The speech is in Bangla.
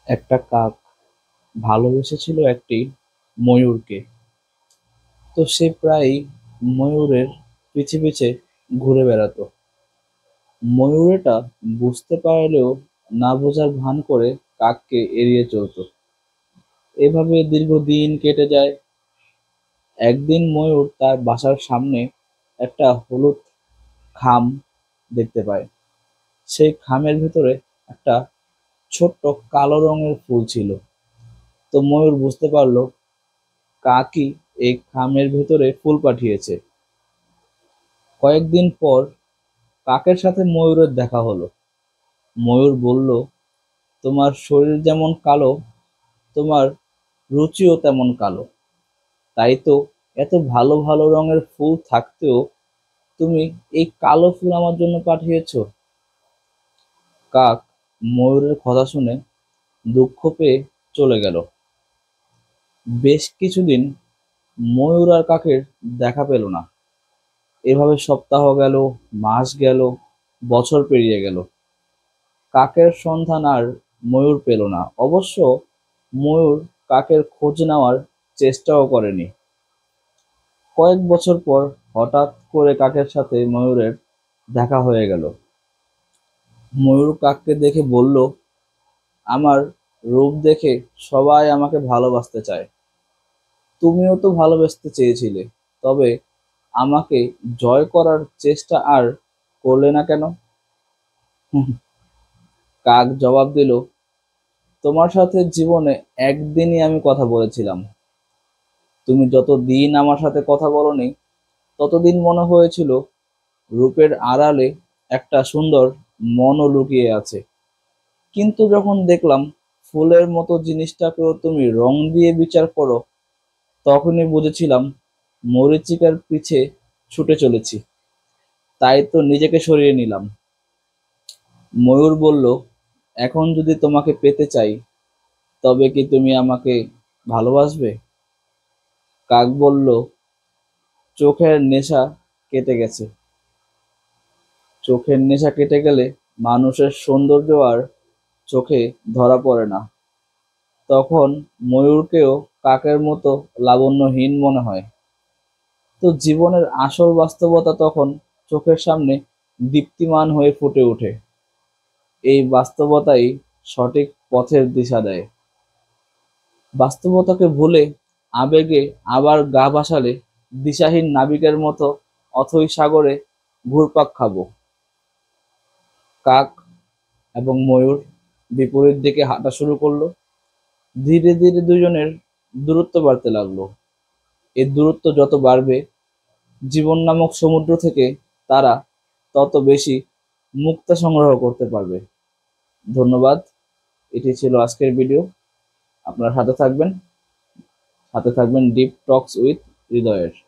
একটা কাক ভালোবেসেছিল একটি ময়ূরকে। তো সে প্রায়ই ময়ূরের পিছে পিছে ঘুরে বেড়াতো। ময়ূর এটা বুঝতে পারলেও না বোঝার ভান করে কাককে এড়িয়ে চলতো। এভাবে দীর্ঘদিন কেটে যায়। একদিন ময়ূর তার বাসার সামনে একটা হলুদ খাম দেখতে পায়। সেই খামের ভেতরে একটা ছোট্ট কালো রঙের ফুল ছিল। তো ময়ূর বুঝতে পারলো কাকই এই খামের ভেতরে ফুল পাঠিয়েছে। কয়েকদিন পর কাকের সাথে ময়ূরের দেখা হলো। ময়ূর বলল, তোমার শরীর যেমন কালো, তোমার রুচিও তেমন কালো। তাই তো এত ভালো ভালো রঙের ফুল থাকতেও তুমি এই কালো ফুল আমার জন্য পাঠিয়েছো। কাক ময়ূরের কথা শুনে দুঃখ পেয়ে চলে গেল। বেশ কিছুদিন ময়ূর আর কাকের দেখা পেল না। এভাবে সপ্তাহ গেল, মাস গেল, বছর পেরিয়ে গেল। কাকের সন্ধান আর ময়ূর পেল না। অবশ্য ময়ূর কাকের খোঁজ নেওয়ার চেষ্টাও করেনি। কয়েক বছর পর হঠাৎ করে কাকের সাথে ময়ূরের দেখা হয়ে গেল। ময়ূর কাককে দেখে বলল, আমার রূপ দেখে সবাই আমাকে ভালোবাসতে চায়। তুমিও তো ভালোবাসতে চেয়েছিলে, তবে আমাকে জয় করার চেষ্টা আর করলে না কেন? কাক জবাব দিল, তোমার সাথে জীবনে একদিনই আমি কথা বলেছিলাম। তুমি যতদিন আমার সাথে কথা বলোনি, ততদিন মনে হয়েছিল রূপের আড়ালে একটা সুন্দর মনও লুকিয়ে আছে। কিন্তু যখন দেখলাম ফুলের মতো জিনিসটাকেও তুমি রং দিয়ে বিচার করো, তখনই বুঝেছিলাম মরীচিকার পিছে ছুটে চলেছি। তাই তো নিজেকে সরিয়ে নিলাম। ময়ূর বলল, এখন যদি তোমাকে পেতে চাই, তবে কি তুমি আমাকে ভালোবাসবে? কাক বলল, চোখের নেশা কেটে গেছে। চোখের নেশা কেটে গেলে মানুষের সৌন্দর্য আর চোখে ধরা পড়ে না। তখন ময়ূরকেও কাকের মতো লাবণ্যহীন মনে হয়। তো জীবনের আসল বাস্তবতা তখন চোখের সামনে দীপ্তিমান হয়ে ফুটে ওঠে। এই বাস্তবতাই সঠিক পথের দিশা দেয়। বাস্তবতাকে ভুলে আবেগে আবার গা ভাসালে দিশাহীন নাবিকের মতো অথই সাগরে ঘুরপাক খাবো। কাক এবং ময়ূর বিপরীত দিকে হাঁটা শুরু করলো। ধীরে ধীরে দুজনের দূরত্ব বাড়তে লাগলো। এই দূরত্ব যত বাড়বে, জীবন নামক সমুদ্র থেকে তারা তত বেশি মুক্তা সংগ্রহ করতে পারবে। ধন্যবাদ। এটি ছিল আজকের ভিডিও। আপনারা সাথে থাকবেন ডিপ টক্স উইথ হৃদয়ের।